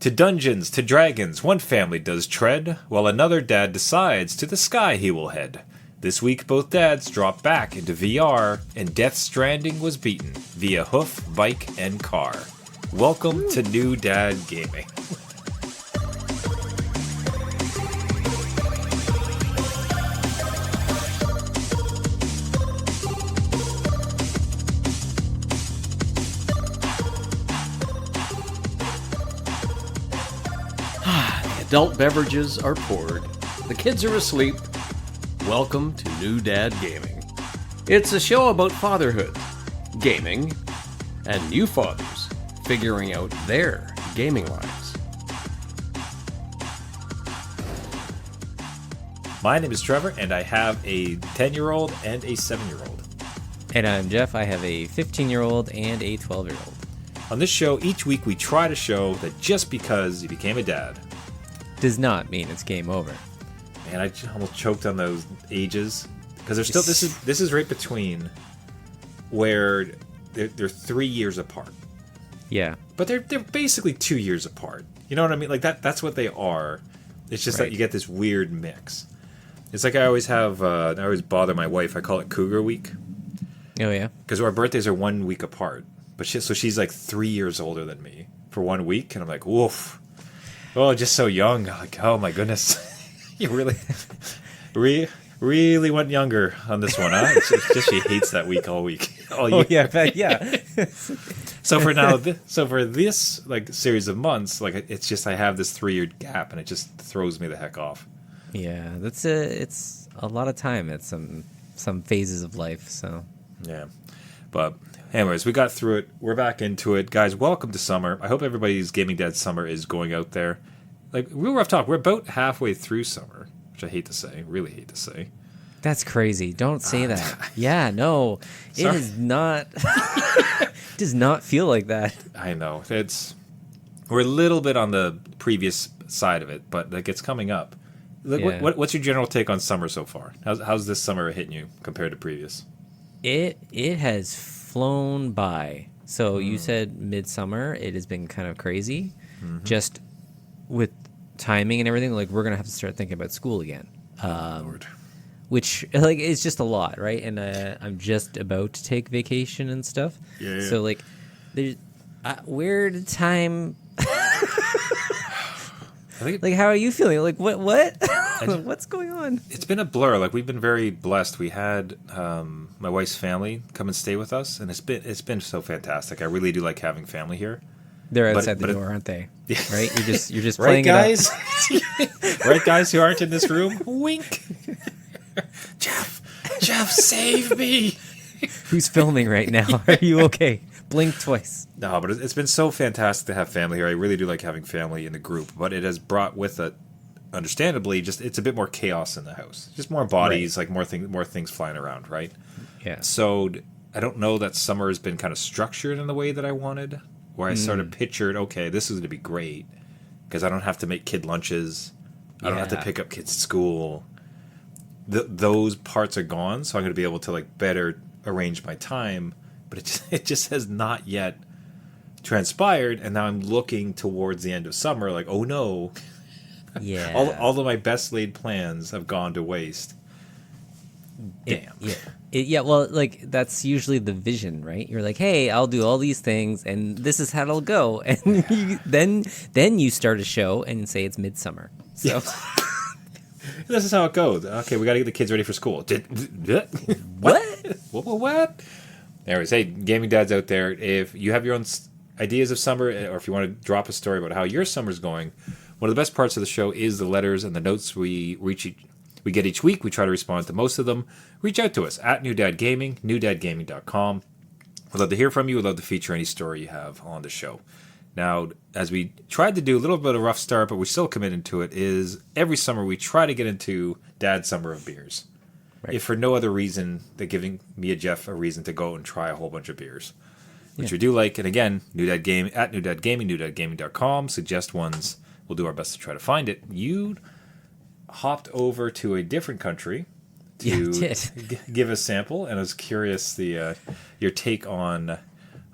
To dungeons, to dragons, one family does tread, while another dad decides to the sky he will head. This week, both dads drop back into VR, and Death Stranding was beaten via hoof, bike, and car. Welcome to New Dad Gaming. Adult beverages are poured. The kids are asleep. Welcome to New Dad Gaming. It's a show about fatherhood, gaming, and new fathers figuring out their gaming lives. My name is Trevor, and I have a 10-year-old and a 7-year-old. And I'm Jeff. I have a 15-year-old and a 12-year-old. On this show, each week we try to show that just because you became a dad does not mean it's game over. Man, I almost choked on those ages because they're still. This is right between where they're 3 years apart. Yeah, but they're basically 2 years apart. You know what I mean? Like that's what they are. It's just that you get this weird mix. It's like I always have. I always bother my wife. I call it Cougar Week. Oh yeah, because our birthdays are 1 week apart. But she's like 3 years older than me for 1 week, and I'm like, woof. Oh, just so young. Like, oh my goodness. You really went younger on this one, huh? It's just she hates that week all week. Oh yeah, yeah. So for this like series of months, like it's just I have this 3 year gap, and it just throws me the heck off. Yeah, it's a lot of time at some phases of life. So yeah, but anyways, we got through it. We're back into it, guys. Welcome to summer. I hope everybody's Gaming Dad summer is going out there. Like, real rough talk, we're about halfway through summer, which I hate to say, really hate to say. That's crazy. Don't say that. Yeah, no, it is not. It does not feel like that. I know we're a little bit on the previous side of it, but like it's coming up. Like, Yeah. What's your general take on summer so far? How's this summer hitting you compared to previous? It has flown by. So you said midsummer. It has been kind of crazy, just with timing and everything. Like we're gonna have to start thinking about school again, Lord. which like is just a lot, right? And I'm just about to take vacation and stuff. Yeah. So like, there's where did time? Like, how are you feeling? Like, what? What's going on? It's been a blur. Like we've been very blessed. We had my wife's family come and stay with us, and it's been so fantastic. I really do like having family here. They're outside the door, aren't they? Yeah. Right? You're just right, playing guys. Right, guys who aren't in this room. Wink. Jeff, save me. Who's filming right now? Are you okay? Blink twice. No, but it's been so fantastic to have family here. I really do like having family in the group, but it has brought with it, understandably, just it's a bit more chaos in the house. Just more bodies, like more things flying around, right? Yeah. So I don't know that summer has been kind of structured in the way that I wanted, where I sort of pictured, okay, this is going to be great because I don't have to make kid lunches. I don't have to pick up kids at school. Those parts are gone, so I'm going to be able to like better arrange my time. But it just has not yet transpired, and now I'm looking towards the end of summer, like, oh no, Yeah. all of my best laid plans have gone to waste. Damn. Yeah. Well, like that's usually the vision, right? You're like, hey, I'll do all these things, and this is how it'll go, and then you start a show and say it's midsummer. So This is how it goes. Okay, we got to get the kids ready for school. what? What? Anyways, hey, gaming dads out there, if you have your own ideas of summer, or if you want to drop a story about how your summer's going, one of the best parts of the show is the letters and the notes we get each week. We try to respond to most of them. Reach out to us at New Dad Gaming, newdadgaming.com. We'd love to hear from you. We'd love to feature any story you have on the show. Now, as we tried to do a little bit of a rough start, but we're still committed to it, is every summer we try to get into Dad's Summer of Beers. Right. If for no other reason than giving me and Jeff a reason to go and try a whole bunch of beers, which we do like. And again, New Dad Game at New Dad Gaming, newdadgaming.com. Suggest ones. We'll do our best to try to find it. You hopped over to a different country to give a sample, and I was curious your take on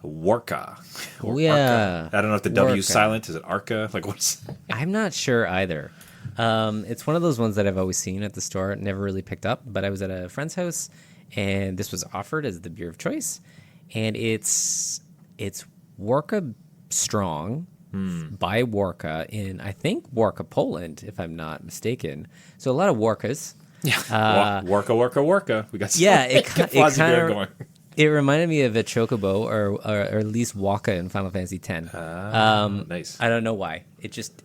Warka. Oh, yeah. I don't know if the W is Warka. silent. Is it Arca? Like what's? I'm not sure either. It's one of those ones that I've always seen at the store, never really picked up. But I was at a friend's house, and this was offered as the beer of choice, and it's Warka Strong by Warka in, I think, Warka, Poland, if I'm not mistaken. So a lot of Warkas. Yeah. Warka. We got It fuzzy kind beer of going. it reminded me of a Chocobo or at least Waka in Final Fantasy X. Nice. I don't know why. It just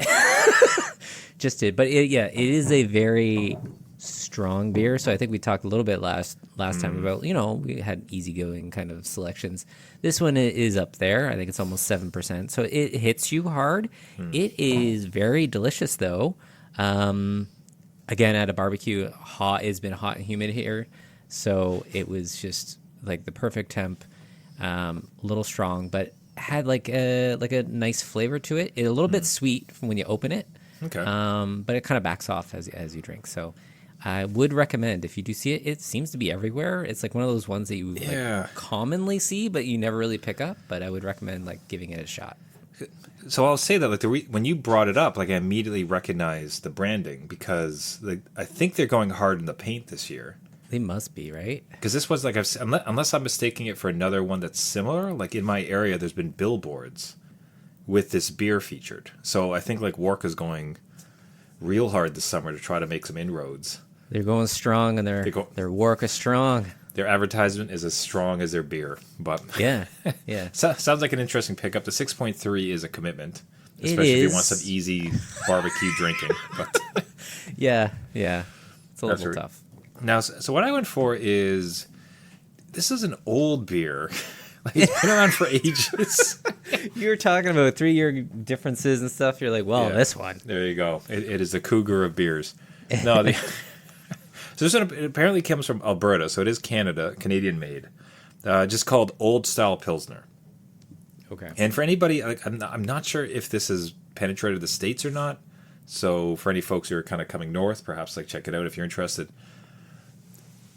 just did. But it is a very strong beer. So I think we talked a little bit last time about, we had easygoing kind of selections. This one is up there. I think it's almost 7%. So it hits you hard. It is very delicious though. Again, at a barbecue, it's been hot and humid here. So it was just like the perfect temp, a little strong, but had like a nice flavor to it. It's a little bit sweet from when you open it. Okay. But it kind of backs off as you drink. So I would recommend, if you do see it, it seems to be everywhere. It's like one of those ones that you like commonly see, but you never really pick up. But I would recommend like giving it a shot. So I'll say that like when you brought it up, like I immediately recognized the branding because I think they're going hard in the paint this year. They must be, right? Because this was like, unless I'm mistaking it for another one that's similar, like in my area, there's been billboards with this beer featured. So I think like Warka's going real hard this summer to try to make some inroads. They're going strong, and their Warka strong. Their advertisement is as strong as their beer. But yeah. Sounds like an interesting pickup. The 6.3 is a commitment, especially if you want some easy barbecue drinking. But yeah, it's a little tough. Now, so what I went for is, this is an old beer. Like it's been around for ages. You were talking about 3-year differences and stuff. You're like, well, this one. There you go. It is the cougar of beers. No, so this one apparently comes from Alberta, so it is Canadian made. Just called Old Style Pilsner. Okay. And for anybody, I'm not sure if this has penetrated the States or not. So for any folks who are kind of coming north, perhaps like check it out if you're interested.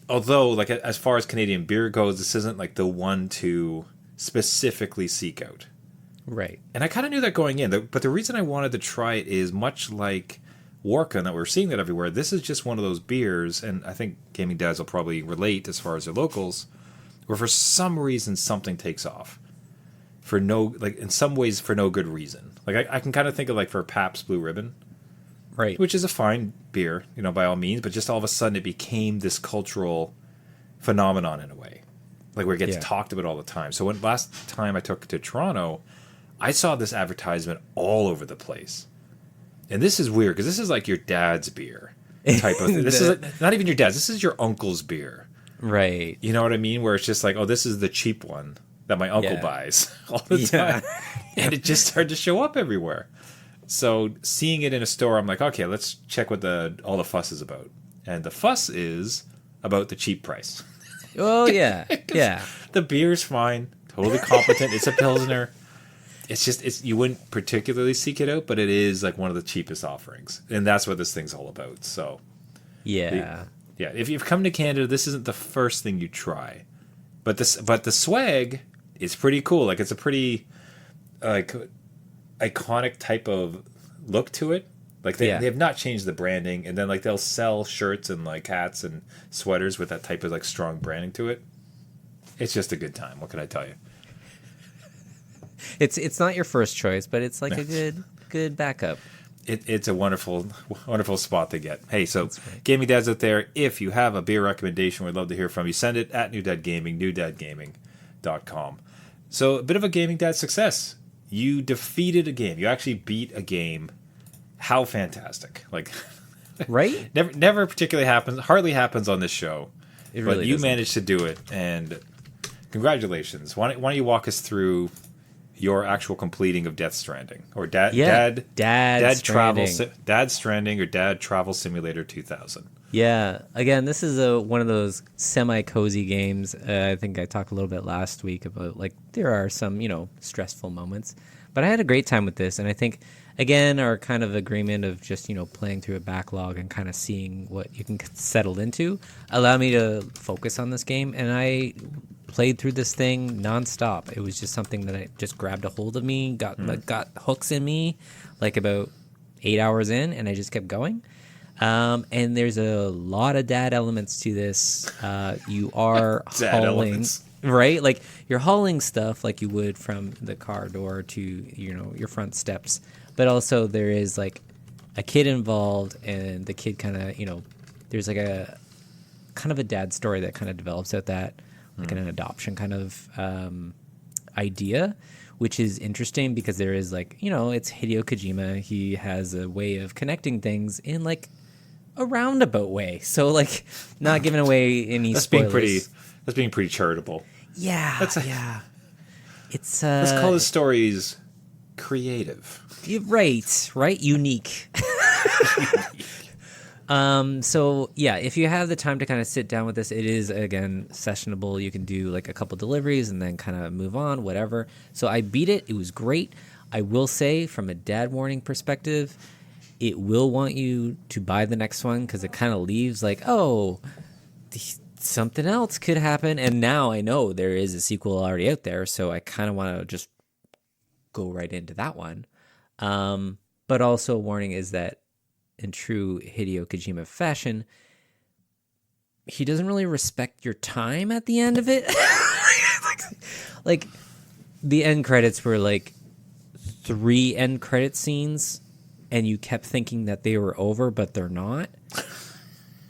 Although, like as far as Canadian beer goes, this isn't like the one to specifically seek out. Right. And I kind of knew that going in. But the reason I wanted to try it is much like Warka, and that we're seeing that everywhere. This is just one of those beers, and I think gaming dads will probably relate as far as their locals, where for some reason something takes off. In some ways for no good reason. Like I can kind of think of like for Pabst Blue Ribbon. Right. Which is a fine beer, by all means, but just all of a sudden it became this cultural phenomenon in a way. Like where it gets talked about all the time. So last time I took to Toronto, I saw this advertisement all over the place. And this is weird because this is like your dad's beer type of thing. This is not even your dad's. This is your uncle's beer. Right. You know what I mean? Where it's just like, oh, this is the cheap one that my uncle buys all the time. And it just started to show up everywhere. So seeing it in a store, I'm like, okay, let's check what all the fuss is about. And the fuss is about the cheap price. Oh, yeah. Yeah. The beer's fine. Totally competent. It's a Pilsner. It's you wouldn't particularly seek it out, but it is like one of the cheapest offerings. And that's what this thing's all about. So yeah. If you've come to Canada, this isn't the first thing you try. But the swag is pretty cool. Like it's a pretty like iconic type of look to it. Like they have not changed the branding, and then like they'll sell shirts and like hats and sweaters with that type of like strong branding to it. It's just a good time. What can I tell you? It's not your first choice, but it's like a good backup. It's a wonderful spot to get. Hey, so gaming dads out there, if you have a beer recommendation, we'd love to hear from you. Send it at New Dad Gaming, newdadgaming.com. So a bit of a gaming dad success. You defeated a game. You actually beat a game. How fantastic! Like, right? Never particularly happens. Hardly happens on this show. It really but you doesn't. Managed to do it, and congratulations. Why don't you walk us through your actual completing of Death Stranding or Dad Stranding or Dad Travel Simulator 2000? Yeah. Again, this is one of those semi-cozy games. I think I talked a little bit last week about like there are some stressful moments, but I had a great time with this, and I think again, our kind of agreement of just, playing through a backlog and kind of seeing what you can settle into allowed me to focus on this game. And I played through this thing nonstop. It was just something that I just grabbed a hold of me, got hooks in me, like about 8 hours in, and I just kept going. And there's a lot of dad elements to this. You are hauling, right? Like you're hauling stuff like you would from the car door to, your front steps. But also there is like a kid involved, and the kid kind of, there's like a kind of a dad story that kind of develops at that, like an adoption kind of idea, which is interesting because there is like, it's Hideo Kojima. He has a way of connecting things in like a roundabout way. So like not giving away any spoilers. That's being pretty charitable. Yeah. Yeah. It's let's call the stories creative. Right. Unique. So yeah, if you have the time to kind of sit down with this, it is again sessionable. You can do like a couple deliveries and then kind of move on, whatever. So I beat it. It was great. I will say from a dad warning perspective, it will want you to buy the next one because it kind of leaves like, oh, something else could happen. And now I know there is a sequel already out there, so I kind of want to just go right into that one. But also a warning is that in true Hideo Kojima fashion, he doesn't really respect your time at the end of it. Like the end credits were like 3 end credit scenes, and you kept thinking that they were over, but they're not.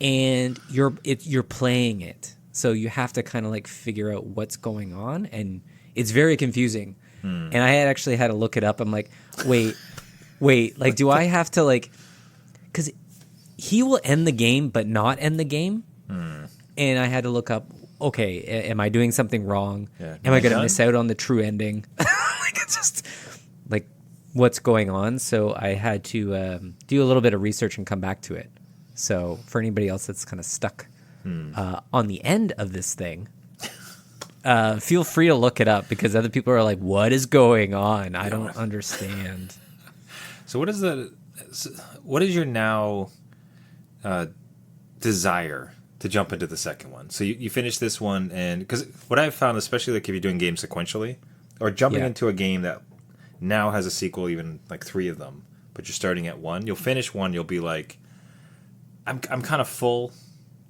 And you're playing it, so you have to kind of like figure out what's going on, and it's very confusing. And I had to look it up. I'm like, wait, like, do I have to like? Because he will end the game, but not end the game. And I had to look up, okay, am I doing something wrong? Yeah. Am I going to miss out on the true ending? Like, it's just, like, what's going on? So I had to do a little bit of research and come back to it. So for anybody else that's kind of stuck on the end of this thing, feel free to look it up because other people are like, what is going on? I don't understand. So what is your now desire to jump into the second one? So you finish this one, and because what I've found, especially like if you're doing games sequentially or jumping into a game that now has a sequel, even like 3 of them, but you're starting at 1, you'll finish 1, you'll be like, I'm kind of full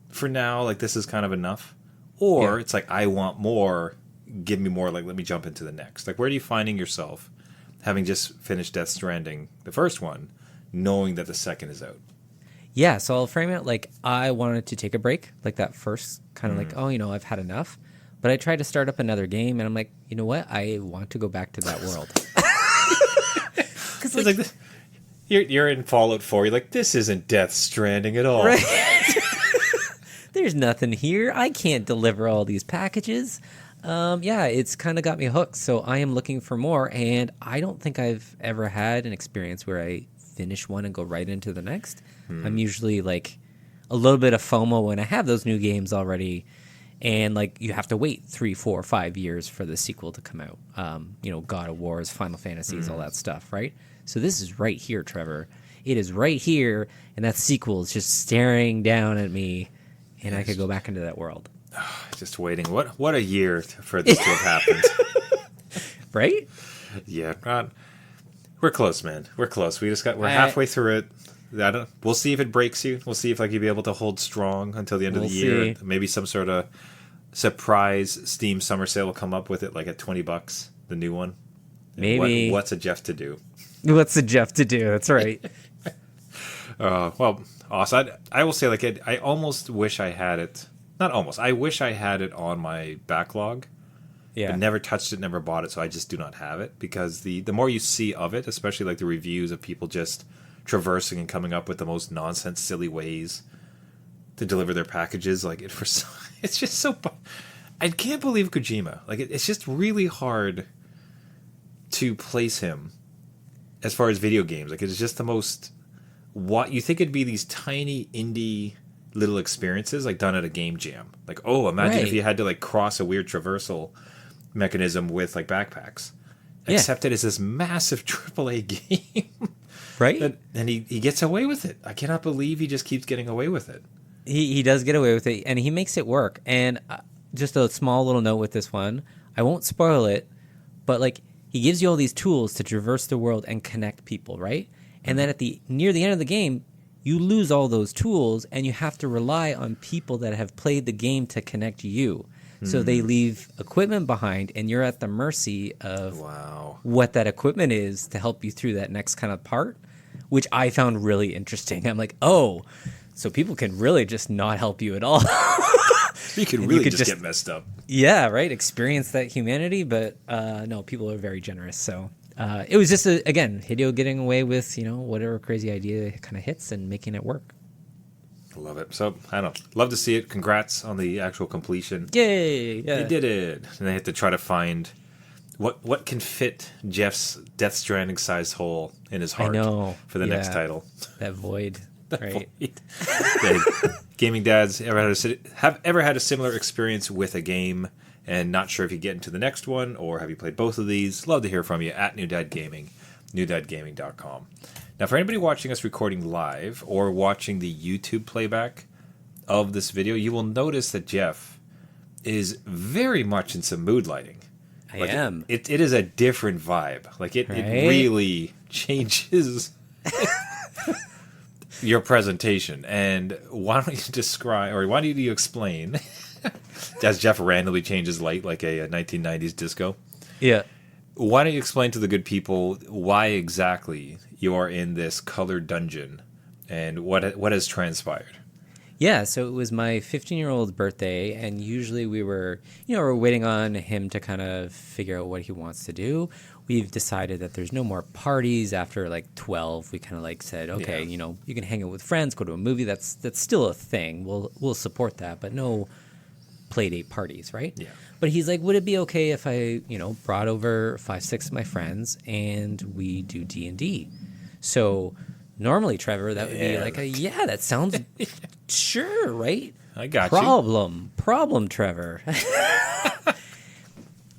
for now, like this is kind of enough. Or it's like, I want more, give me more, like let me jump into the next. Like where are you finding yourself having just finished Death Stranding, the first one, knowing that the second is out? Yeah, so I'll frame it like I wanted to take a break, like that first kind of like, oh, I've had enough. But I tried to start up another game, and I'm like, you know what? I want to go back to that world. Because like you're in Fallout 4, you're like, this isn't Death Stranding at all. Right? There's nothing here. I can't deliver all these packages. It's kind of got me hooked. So I am looking for more, and I don't think I've ever had an experience where I finish one and go right into the next. I'm usually like a little bit of FOMO when I have those new games already, and like you have to wait 3, 4, 5 years for the sequel to come out. God of Wars, Final Fantasies, all that stuff, right? So this is right here, Trevor. It is right here, and that sequel is just staring down at me, and I could go back into that world. Just waiting. What a year for this to have happened. Right? Yeah, we're close, man. We're close. We're halfway through it. We'll see if it breaks you. We'll see if you'll be able to hold strong until the end of the year. See. Maybe some sort of surprise Steam summer sale will come up with it, like at $20, the new one. Maybe. What's a Jeff to do? What's a Jeff to do? That's right. Well, awesome. I will say, like, I almost wish I had it. Not almost. I wish I had it on my backlog. Yeah. But never touched it, never bought it, so I just do not have it. Because the more you see of it, especially like the reviews of people just traversing and coming up with the most nonsense, silly ways to deliver their packages, like it's just so. I can't believe Kojima. Like it's just really hard to place him as far as video games. Like it's just the most. What you think it'd be these tiny indie little experiences like done at a game jam. Like, oh, imagine if you had to like cross a weird traversal mechanism with like backpacks. Except it is this massive AAA game. Right? And he gets away with it. I cannot believe he just keeps getting away with it. He does get away with it, and he makes it work. And just a small little note with this one. I won't spoil it, but like he gives you all these tools to traverse the world and connect people, right? And then near the end of the game, you lose all those tools, and you have to rely on people that have played the game to connect you. So they leave equipment behind, and you're at the mercy of what that equipment is to help you through that next kind of part, which I found really interesting. I'm like, oh, so people can really just not help you at all. You could really just get messed up. Yeah, right. Experience that humanity, but no, people are very generous. So it was just, again, Hideo getting away with, whatever crazy idea kind of hits and making it work. I love it. So, I don't know. Love to see it. Congrats on the actual completion. Yay! Yeah. They did it. And they had to try to find what can fit Jeff's Death Stranding sized hole in his heart for the next title. That void. Right. Gaming dads have ever had a similar experience with a game and not sure if you get into the next one, or have you played both of these? Love to hear from you at New Dad Gaming, newdadgaming.com. Now, for anybody watching us recording live or watching the YouTube playback of this video, you will notice that Jeff is very much in some mood lighting. I am. It is a different vibe. Like it really changes your presentation. And why don't you describe, or why don't you explain, as Jeff randomly changes light like a 1990s disco? Yeah. Why don't you explain to the good people why exactly you are in this colored dungeon and what has transpired? Yeah, so it was my 15-year-old's birthday, and usually we're waiting on him to kind of figure out what he wants to do. We've decided that there's no more parties after like 12. We kind of like said, okay, you can hang out with friends, go to a movie. That's still a thing. We'll support that, but no play date parties, right? Yeah. But he's like, would it be okay if I, brought over 5-6 of my friends and we do D&D? So normally, Trevor, that would be like that sounds sure, right? I got you. Problem, Trevor.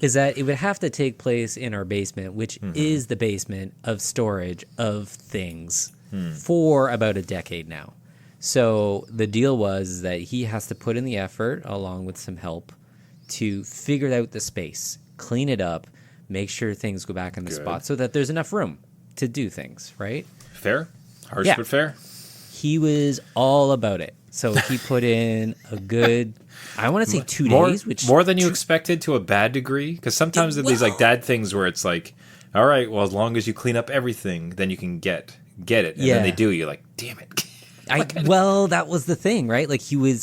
Is that it would have to take place in our basement, which is the basement of storage of things for about a decade now. So the deal was that he has to put in the effort, along with some help, to figure out the space, clean it up, make sure things go back in the spot so that there's enough room to do things, right? Fair. Harsh but fair. He was all about it. So he put in a good, I want to say 2 days. Which more than you expected to a bad degree? Because sometimes there's these like dad things where it's like, all right, well, as long as you clean up everything, then you can get it. And then they do. You're like, damn it. Well, that was the thing, right? Like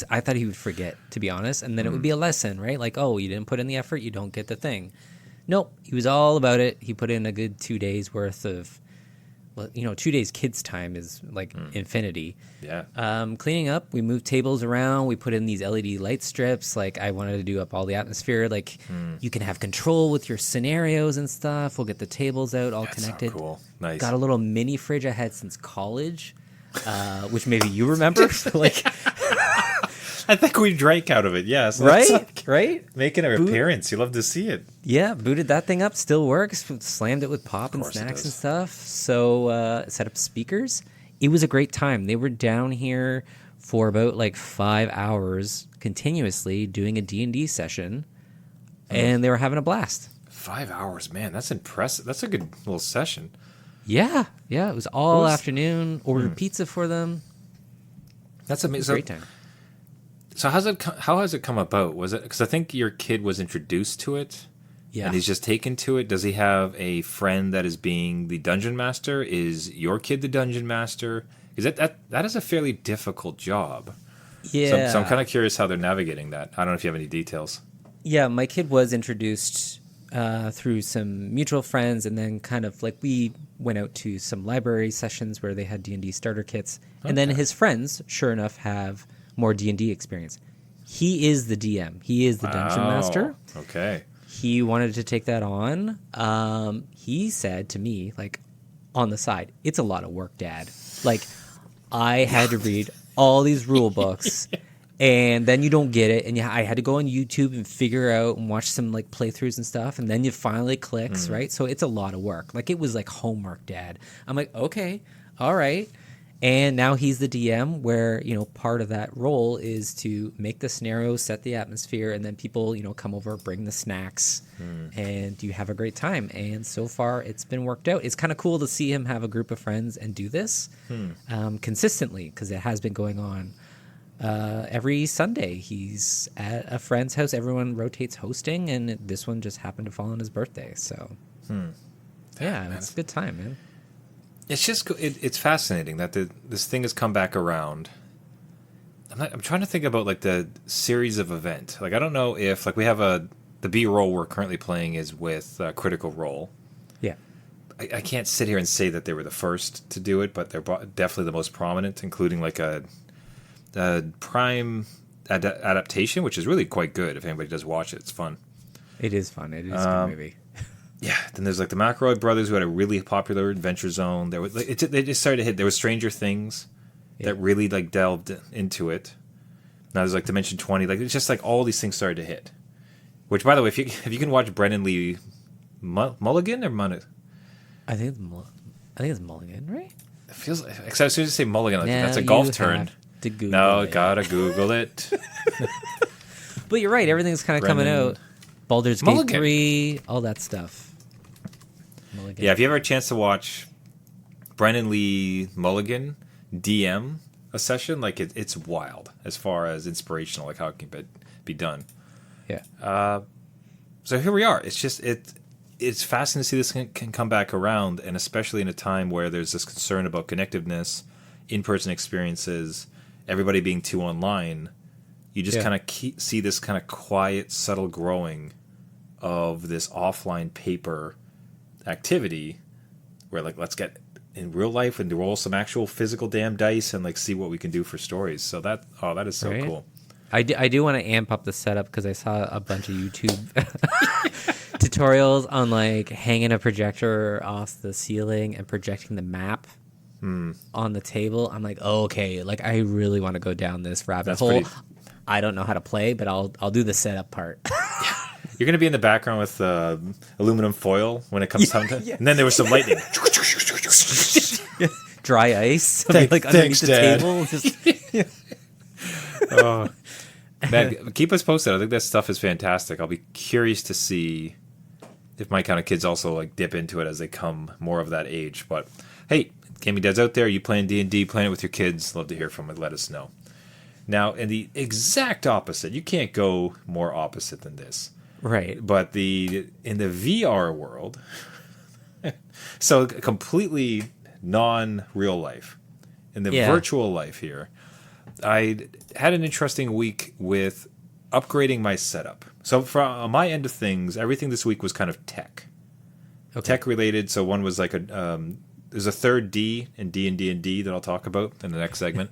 I thought he would forget, to be honest, and then it would be a lesson, right? Like, oh, you didn't put in the effort, you don't get the thing. Nope, he was all about it. He put in a good 2 days worth of, 2 days kids' time is like infinity. Yeah. Cleaning up, we moved tables around, we put in these LED light strips. Like I wanted to do up all the atmosphere. Like you can have control with your scenarios and stuff. We'll get the tables out all connected. So cool. Nice. Got a little mini fridge I had since college. Which maybe you remember, like I think we drank out of it. Yes, right. Making an appearance. You love to see it. Yeah, booted that thing up. Still works. Slammed it with pop and snacks and stuff. So set up speakers. It was a great time. They were down here for about like 5 hours continuously doing a D&D session, and they were having a blast. 5 hours, man. That's impressive. That's a good little session. Yeah. It was all afternoon. Ordered pizza for them. That's amazing. Great time. So how has it come about? Was it because I think your kid was introduced to it, and he's just taken to it? Does he have a friend that is being the dungeon master? Is your kid the dungeon master? Because that is a fairly difficult job. Yeah. So I'm kind of curious how they're navigating that. I don't know if you have any details. Yeah, my kid was introduced through some mutual friends, and then kind of like we went out to some library sessions where they had D&D starter kits, and then his friends, sure enough, have more D&D experience. He is the DM. He is the dungeon master. Okay. He wanted to take that on. He said to me, like, on the side, it's a lot of work, Dad. Like, I had to read all these rule books, and then you don't get it, and I had to go on YouTube and figure out and watch some like playthroughs and stuff, and then it finally clicks, right? So it's a lot of work. Like, it was like homework, Dad. I'm like, okay, all right. And now he's the DM where, part of that role is to make the scenario, set the atmosphere, and then people, come over, bring the snacks, and you have a great time. And so far, it's been worked out. It's kind of cool to see him have a group of friends and do this consistently, because it has been going on. Every Sunday, he's at a friend's house. Everyone rotates hosting, and this one just happened to fall on his birthday. So, yeah, it's a good time, man. It's just it's fascinating that this thing has come back around. I'm trying to think about like the series of event. Like I don't know if like we have the B-roll we're currently playing is with Critical Role. Yeah, I can't sit here and say that they were the first to do it, but they're definitely the most prominent, including like a Prime adaptation, which is really quite good. If anybody does watch it, it's fun. It is fun. It is a good movie. Yeah, then there's like the McElroy brothers who had a really popular Adventure Zone. There was they just started to hit. There was Stranger Things that really like delved into it. Now there's like Dimension 20. Like it's just like all these things started to hit. Which, by the way, if you can watch Brendan Lee Mulligan or Mulligan, I think it's Mulligan, right? It feels like, as soon as you say Mulligan, like, that's a golf term. To Google no, gotta Google it. But you're right. Everything's kind of coming out. Baldur's Gate 3, all that stuff. Mulligan. Yeah, if you ever have a chance to watch Brendan Lee Mulligan DM a session, like it's wild as far as inspirational, like how it can be done. Yeah. So here we are. It's just it's fascinating to see this can come back around, and especially in a time where there's this concern about connectiveness, in-person experiences, everybody being too online. You just kind of see this kind of quiet, subtle growing of this offline paper activity where, like, let's get in real life and roll some actual physical damn dice and, like, see what we can do for stories. So that is so cool. I do want to amp up the setup because I saw a bunch of YouTube tutorials on, like, hanging a projector off the ceiling and projecting the map on the table. I'm like, okay, like, I really want to go down this rabbit hole. I don't know how to play, but I'll do the setup part. You're going to be in the background with aluminum foil when it comes time to... And then there was some lightning. Dry ice. Like underneath the Dad. table. Just... Man, keep us posted. I think that stuff is fantastic. I'll be curious to see if my kind of kids also like dip into it as they come more of that age. But hey, gaming dads out there, you playing D&D, playing it with your kids, love to hear from it. Let us know. Now, in the exact opposite, you can't go more opposite than this. Right. But in the VR world, so completely non-real life, in the virtual life here, I had an interesting week with upgrading my setup. So from my end of things, everything this week was kind of tech. Okay. Tech related. So one was like there's a third D in D&D that I'll talk about in the next segment.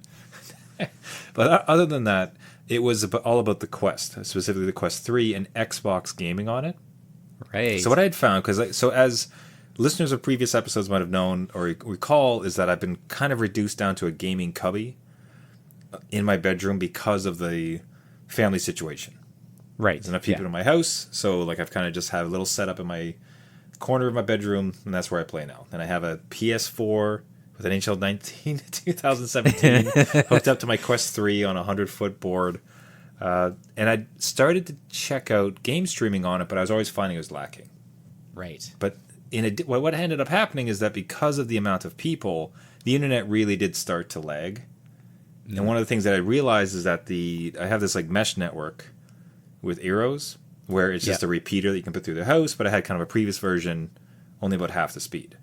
But other than that, it was all about the Quest, specifically the Quest 3 and Xbox gaming on it. Right. So what I had found, as listeners of previous episodes might have known or recall, is that I've been kind of reduced down to a gaming cubby in my bedroom because of the family situation. Right. There's enough people in my house, so like I've kind of just had a little setup in my corner of my bedroom, and that's where I play now. And I have a PS4 with an NHL 19 2017 hooked up to my Quest 3 on a 100-foot board. And I started to check out game streaming on it, but I was always finding it was lacking. Right. But what ended up happening is that because of the amount of people, the internet really did start to lag. Mm. And one of the things that I realized is that I have this like mesh network with Eros, where it's just a repeater that you can put through the house, but I had kind of a previous version, only about half the speed.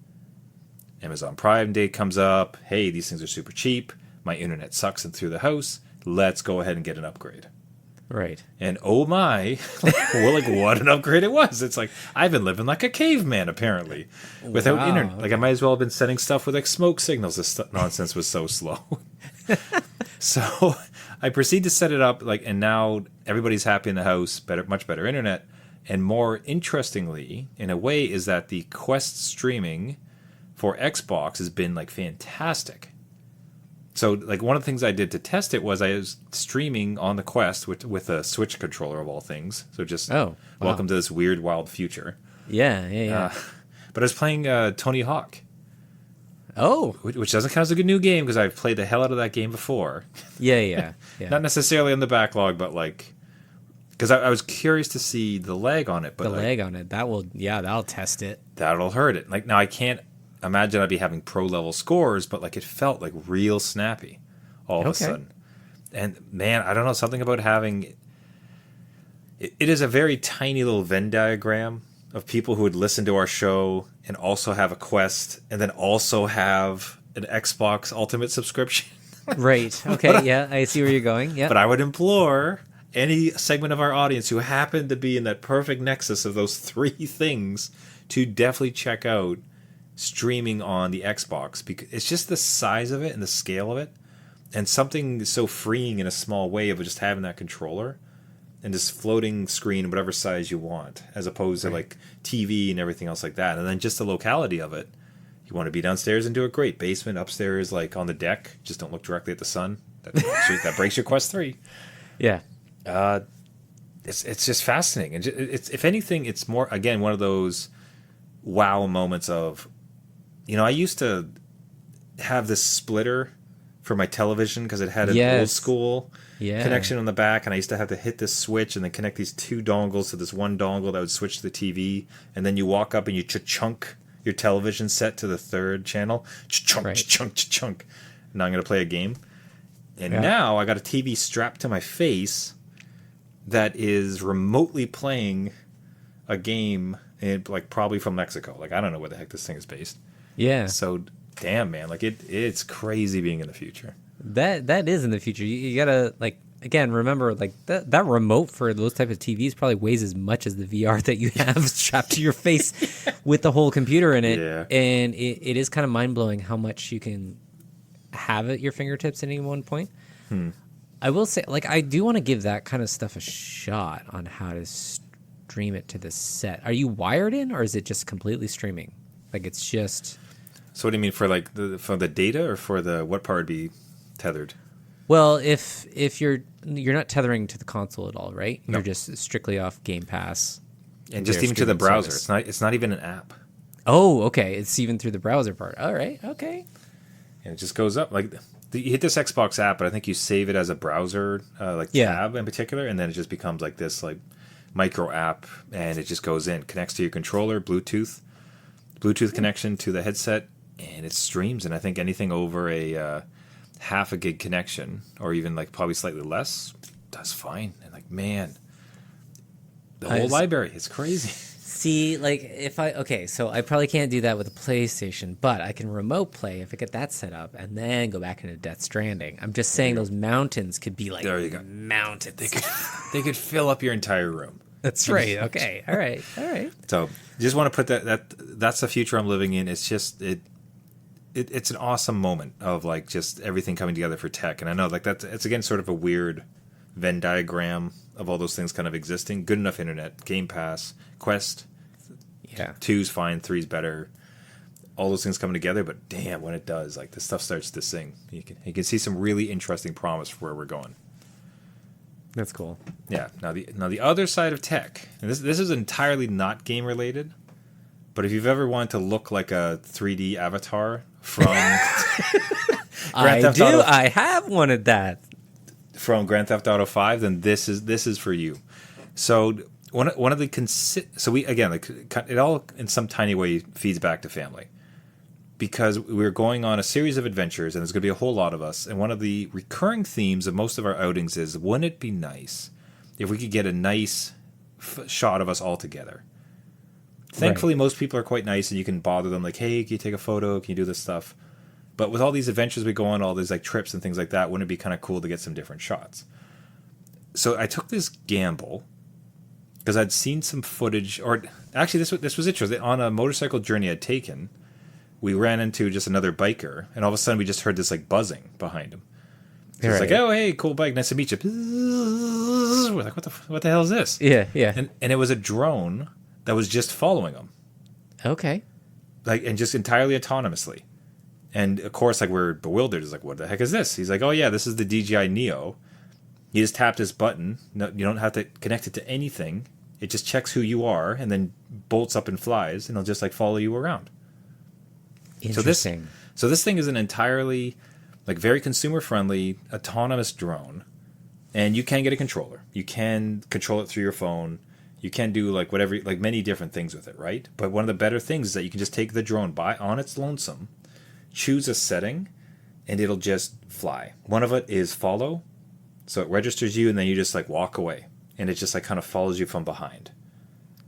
Amazon Prime Day comes up. Hey, these things are super cheap. My internet sucks and through the house. Let's go ahead and get an upgrade. Right. And oh my, what an upgrade it was. It's like, I've been living like a caveman, apparently, without internet. Like, I might as well have been sending stuff with like smoke signals. This nonsense was so slow. So I proceed to set it up, and now everybody's happy in the house, much better internet. And more interestingly, in a way, is that the Quest streaming for Xbox has been like fantastic. So like one of the things I did to test it was I was streaming on the Quest with a Switch controller of all things. So just welcome to this weird wild future. Yeah. But I was playing Tony Hawk. Oh, which doesn't count as a good new game because I've played the hell out of that game before. yeah. Not necessarily on the backlog, but like, because I was curious to see the lag on it. But the like, lag on it. That'll test it. that'll hurt it. Like, now I can't imagine I'd be having pro level scores, but like it felt like real snappy all of a sudden. And man, I don't know, something about having it is a very tiny little Venn diagram of people who would listen to our show and also have a Quest and then also have an Xbox Ultimate subscription. Right. Okay. Yeah, I see where you're going. Yeah. But I would implore any segment of our audience who happen to be in that perfect nexus of those three things to definitely check out streaming on the Xbox, because it's just the size of it and the scale of it, and something so freeing in a small way of just having that controller and this floating screen, whatever size you want, as opposed to like TV and everything else like that. And then just the locality of it. You want to be downstairs and do it great. Basement, upstairs, like on the deck. Just don't look directly at the sun. That breaks your Quest 3. Yeah. It's just fascinating. And it's, if anything, it's more, again, one of those wow moments of, I used to have this splitter for my television because it had an old school connection on the back, and I used to have to hit this switch and then connect these two dongles to this one dongle that would switch to the TV, and then you walk up and you chunk your television set to the third channel, chunk. Now I'm going to play a game, and now I got a TV strapped to my face that is remotely playing a game, like probably from Mexico. Like, I don't know where the heck this thing is based. Yeah. So damn, man, like it's crazy being in the future. That is in the future. You gotta, like, again, remember, like, that remote for those type of TVs probably weighs as much as the VR that you have strapped to your face with the whole computer in it. Yeah. And it is kind of mind blowing how much you can have at your fingertips at any one point. I will say, like, I do want to give that kind of stuff a shot on how to stream it to the set. Are you wired in, or is it just completely streaming? Like, it's just. So what do you mean, for like for the data, or for the what part would be tethered? Well, if you're not tethering to the console at all, right? No. You're just strictly off Game Pass, And just even to the browser. It's not even an app. Oh, okay. It's even through the browser part. All right. Okay. And it just goes up. Like, you hit this Xbox app, but I think you save it as a browser, tab in particular, and then it just becomes like this like micro app, and it just goes in, connects to your controller, Bluetooth connection to the headset, and it streams. And I think anything over a half a gig connection, or even like probably slightly less, does fine. And like, man, the whole library is crazy. See, like, so I probably can't do that with a PlayStation, but I can remote play if I get that set up and then go back into Death Stranding. I'm just saying those mountains could be like mountains. They could fill up your entire room. That's right. Okay. All right. So just want to put that's the future I'm living in. It's just it's an awesome moment of like just everything coming together for tech. And I know like it's again sort of a weird Venn diagram of all those things kind of existing. Good enough internet, Game Pass, Quest. Yeah. 2's fine, 3's better. All those things coming together, but damn, when it does, like the stuff starts to sing. You can see some really interesting promise for where we're going. That's cool. Yeah. Now the other side of tech, and this is entirely not game related, but if you've ever wanted to look like a 3D avatar from I have wanted that. From Grand Theft Auto 5, then this is for you. So one of the so we again, like, it all in some tiny way feeds back to family, because we're going on a series of adventures, and there's going to be a whole lot of us. And one of the recurring themes of most of our outings is, wouldn't it be nice if we could get a nice shot of us all together? Thankfully, most people are quite nice, and you can bother them like, hey, can you take a photo? Can you do this stuff? But with all these adventures we go on, all these like trips and things like that, wouldn't it be kind of cool to get some different shots? So I took this gamble because I'd seen some footage, or actually this was interesting. On a motorcycle journey I'd taken, we ran into just another biker, and all of a sudden we just heard this like buzzing behind him. So it's like, oh, hey, cool bike, nice to meet you. We're like, what the hell is this? Yeah. And it was a drone that was just following him. Okay. Like, and just entirely autonomously. And of course, like, we're bewildered. It's like, what the heck is this? He's like, oh yeah, this is the DJI Neo. He just tapped this button. No, you don't have to connect it to anything. It just checks who you are and then bolts up and flies, and it'll just like follow you around. Interesting. So this thing is an entirely like very consumer friendly autonomous drone, and you can get a controller. You can control it through your phone. You can do like whatever, like many different things with it, right? But one of the better things is that you can just take the drone by on its lonesome, choose a setting, and it'll just fly. One of it is follow, so it registers you, and then you just like walk away, and it just like kind of follows you from behind.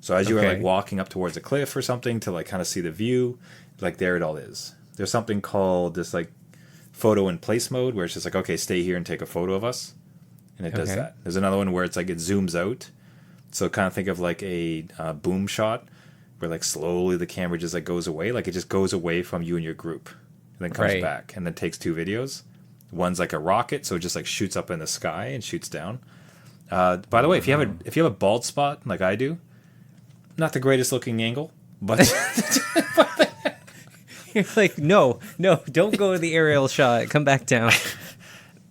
So as you are like walking up towards a cliff or something to like kind of see the view, like there it all is. There's something called this like photo in place mode where it's just like, okay, stay here and take a photo of us, and it does that. There's another one where it's like it zooms out, so kind of think of like a boom shot where like slowly the camera just like goes away, like it just goes away from you and your group, and then comes back, and then takes 2 videos. One's like a rocket, so it just like shoots up in the sky and shoots down. By the way, if you have a bald spot like I do, not the greatest looking angle, but You're like, no, don't go to the aerial shot. Come back down.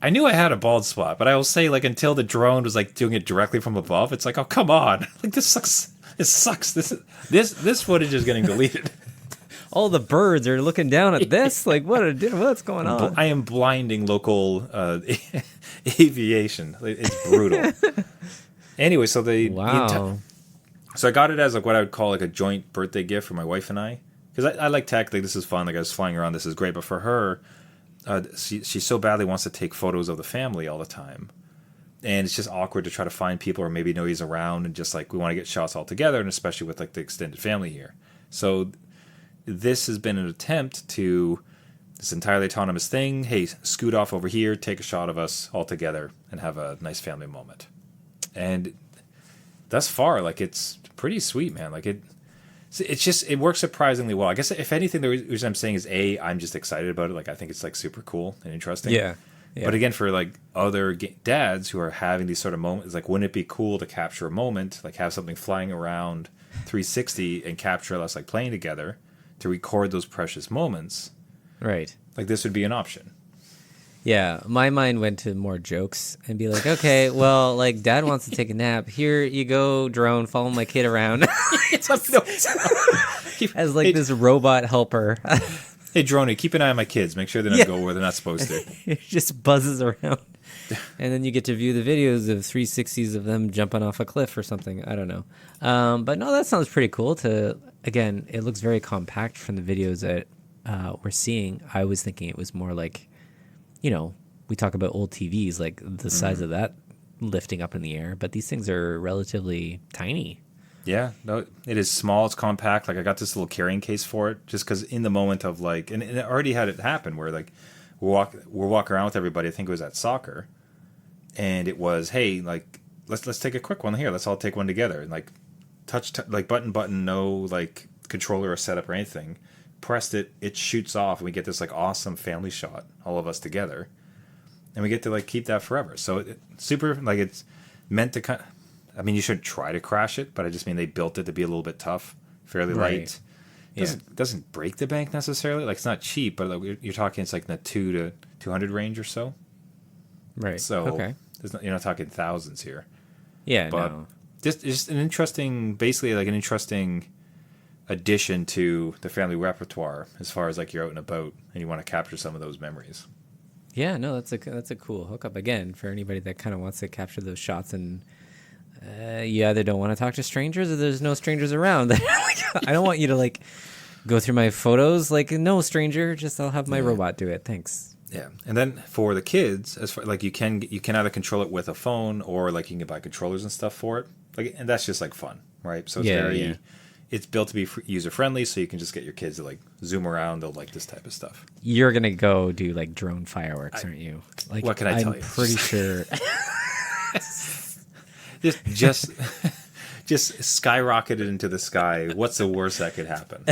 I knew I had a bald spot, but I will say, like, until the drone was like doing it directly from above, it's like, oh, come on, like this sucks. This sucks. This footage is getting deleted. All the birds are looking down at this. Like, what's going on? I am blinding local aviation. It's brutal. Anyway, so so I got it as like what I would call like a joint birthday gift for my wife and I, because I like tech. Like this is fun. Like I was flying around. This is great. But for her, she so badly wants to take photos of the family all the time, and it's just awkward to try to find people or maybe know he's around, and just like we want to get shots all together, and especially with like the extended family here. So this has been an attempt to this entirely autonomous thing. Hey, scoot off over here, take a shot of us all together, and have a nice family moment. And thus far, like it's pretty sweet, man. Like it works surprisingly well. I guess if anything, the reason I'm saying is I'm just excited about it. Like I think it's like super cool and interesting. Yeah. But again, for like other dads who are having these sort of moments, like wouldn't it be cool to capture a moment, like have something flying around 360 and capture us like playing together to record those precious moments? Right. Like this would be an option. Yeah, my mind went to more jokes and be like, okay, well, like dad wants to take a nap. Here you go, drone, follow my kid around. As like this robot helper. Hey, Droney, keep an eye on my kids. Make sure they don't go where they're not supposed to. It just buzzes around. And then you get to view the videos of 360s of them jumping off a cliff or something. I don't know. But no, that sounds pretty cool. Again, it looks very compact from the videos that we're seeing. I was thinking it was more like, you know, we talk about old TVs, like the size of that lifting up in the air. But these things are relatively tiny. Yeah, no, it is small. It's compact. Like I got this little carrying case for it, just because in the moment of like, and it already had it happen where like we're walking around with everybody. I think it was at soccer, and it was, hey, like let's take a quick one here. Let's all take one together and like like button, no like controller or setup or anything. Pressed it, it shoots off, and we get this like awesome family shot, all of us together, and we get to like keep that forever. So super, like it's meant to I mean, you shouldn't try to crash it, but I just mean they built it to be a little bit tough, fairly light. Doesn't break the bank necessarily. Like it's not cheap, but like, you're talking it's like in the 2 to 200 range or so. Right. So you're not talking thousands here. Yeah, but no. Just an interesting, basically like an interesting addition to the family repertoire as far as like you're out and about and you want to capture some of those memories. Yeah, no, that's a cool hookup again for anybody that kind of wants to capture those shots, and you either don't want to talk to strangers or there's no strangers around. I don't want you to like go through my photos like no stranger, just I'll have my robot do it. Thanks. Yeah, and then for the kids, as far like you can either control it with a phone or like you can buy controllers and stuff for it. Like, and that's just like fun, right? So it's it's built to be user friendly, so you can just get your kids to like zoom around. They'll like this type of stuff. You're gonna go do like drone fireworks, aren't you? Like, what can I tell you? I'm pretty sure. just skyrocketed into the sky. What's the worst that could happen?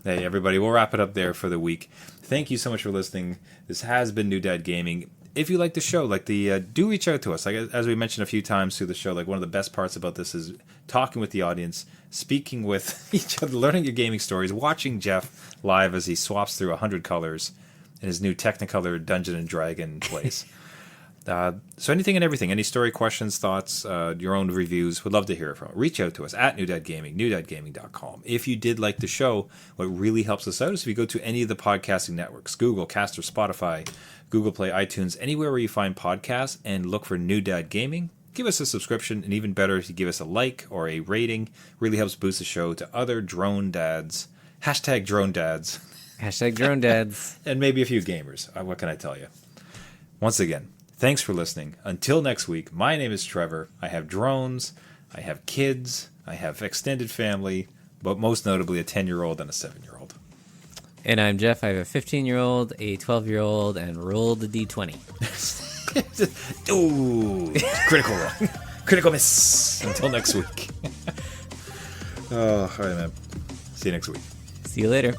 Hey, everybody, we'll wrap it up there for the week. Thank you so much for listening. This has been New Dad Gaming. If you like the show, like do reach out to us. Like as we mentioned a few times through the show, like one of the best parts about this is talking with the audience, speaking with each other, learning your gaming stories, watching Jeff live as he swaps through 100 colors in his new Technicolor Dungeon and Dragon place. So anything and everything, any story, questions, thoughts, your own reviews, would love to hear from it. Reach out to us at newdadgaming, newdadgaming.com. If you did like the show, what really helps us out is if you go to any of the podcasting networks, Google, Caster, Spotify, Google Play, iTunes, anywhere where you find podcasts, and look for New Dad Gaming. Give us a subscription, and even better if you give us a like or a rating. Really helps boost the show to other drone dads. Hashtag drone dads. Hashtag drone dads. And maybe a few gamers. What can I tell you? Once again, thanks for listening. Until next week, my name is Trevor. I have drones, I have kids, I have extended family, but most notably a 10-year-old and a 7-year-old. And I'm Jeff. I have a 15-year-old, a 12-year-old, and rolled a D20. Ooh, critical roll. Critical miss. Until next week. Oh, all right, man. See you next week. See you later.